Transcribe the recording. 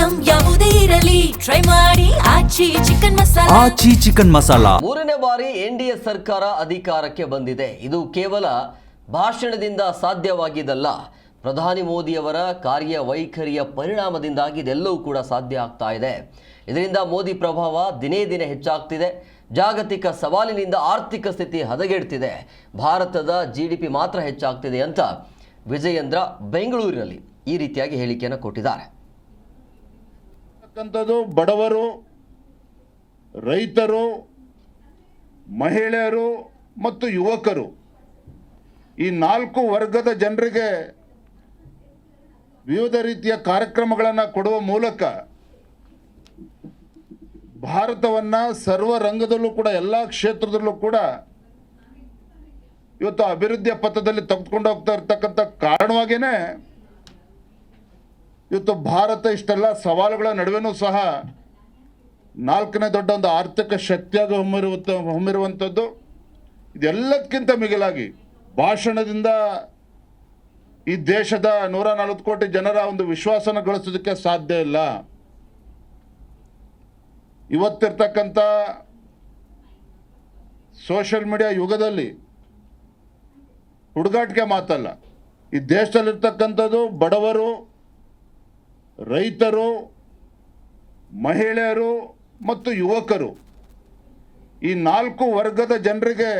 Item ಯಾವುದೇ ಇರಲಿ try ಮಾಡಿ ಆಚಿ ಚಿಕನ್ ಮಸಾಲಾ. ಮೂರನೇ ಬಾರಿ ಎನ್ಡಿಎ ಸರ್ಕಾರ ಅಧಿಕಾರಕ್ಕೆ ಬಂದಿದೆ. ಇದು ಕೇವಲ ಭಾಷಣದಿಂದ ಸಾಧ್ಯವಾಗಿದ್ದಲ್ಲ, ಪ್ರಧಾನಿ ಮೋದಿಯವರ ಕಾರ್ಯವೈಖರಿಯ ಪರಿಣಾಮದಿಂದಾಗಿ ಇದೆಲ್ಲವೂ ಕೂಡ ಸಾಧ್ಯ ಆಗ್ತಾ ಇದೆ. ಇದರಿಂದ ಮೋದಿ ಪ್ರಭಾವ ದಿನೇ ದಿನೇ ಹೆಚ್ಚಾಗ್ತಿದೆ. ಜಾಗತಿಕ ಸವಾಲಿನಿಂದ ಆರ್ಥಿಕ ಸ್ಥಿತಿ ಹದಗೆಡ್ತಿದೆ. ಭಾರತದ GDP ಮಾತ್ರ ಹೆಚ್ಚಾಗ್ತಿದೆ ಅಂತ ವಿಜಯೇಂದ್ರ ಬೆಂಗಳೂರಿನಲ್ಲಿ ಈ ರೀತಿಯಾಗಿ ಹೇಳಿಕೆಯನ್ನು ಕೊಟ್ಟಿದ್ದಾರೆ. ಬಡವರು, ರೈತರು, ಮಹಿಳೆಯರು ಮತ್ತು ಯುವಕರು ಈ 4 ವರ್ಗದ ಜನರಿಗೆ ವಿವಿಧ ರೀತಿಯ ಕಾರ್ಯಕ್ರಮಗಳನ್ನು ಕೊಡುವ ಮೂಲಕ ಭಾರತವನ್ನು ಸರ್ವ ರಂಗದಲ್ಲೂ ಕೂಡ ಎಲ್ಲ ಕ್ಷೇತ್ರದಲ್ಲೂ ಕೂಡ ಇವತ್ತು ಅಭಿವೃದ್ಧಿಯ ಪಥದಲ್ಲಿ ತೆಗೆದುಕೊಂಡು ಹೋಗ್ತಾ ಇರ್ತಕ್ಕಂಥ ಕಾರಣವಾಗಿಯೇ ಇವತ್ತು ಭಾರತ ಇಷ್ಟೆಲ್ಲ ಸವಾಲುಗಳ ನಡುವೆನೂ ಸಹ 4ನೇ ದೊಡ್ಡ ಒಂದು ಆರ್ಥಿಕ ಶಕ್ತಿಯಾಗಿ ಹೊಮ್ಮಿರುವಂಥದ್ದು. ಇದೆಲ್ಲಕ್ಕಿಂತ ಮಿಗಿಲಾಗಿ ಭಾಷಣದಿಂದ ಈ ದೇಶದ 140 ಕೋಟಿ ಜನರ ಒಂದು ವಿಶ್ವಾಸನ ಗಳಿಸೋದಕ್ಕೆ ಸಾಧ್ಯ ಇಲ್ಲ. ಇವತ್ತಿರ್ತಕ್ಕಂಥ ಸೋಷಿಯಲ್ ಮೀಡಿಯಾ ಯುಗದಲ್ಲಿ ಹುಡುಗಾಟಿಕೆ ಮಾತಲ್ಲ. ಈ ದೇಶದಲ್ಲಿರ್ತಕ್ಕಂಥದ್ದು ಬಡವರು, ರೈತರು, ಮಹಿಳೆಯರು ಮತ್ತು ಯುವಕರು ಈ 4 ವರ್ಗದ ಜನರಿಗೆ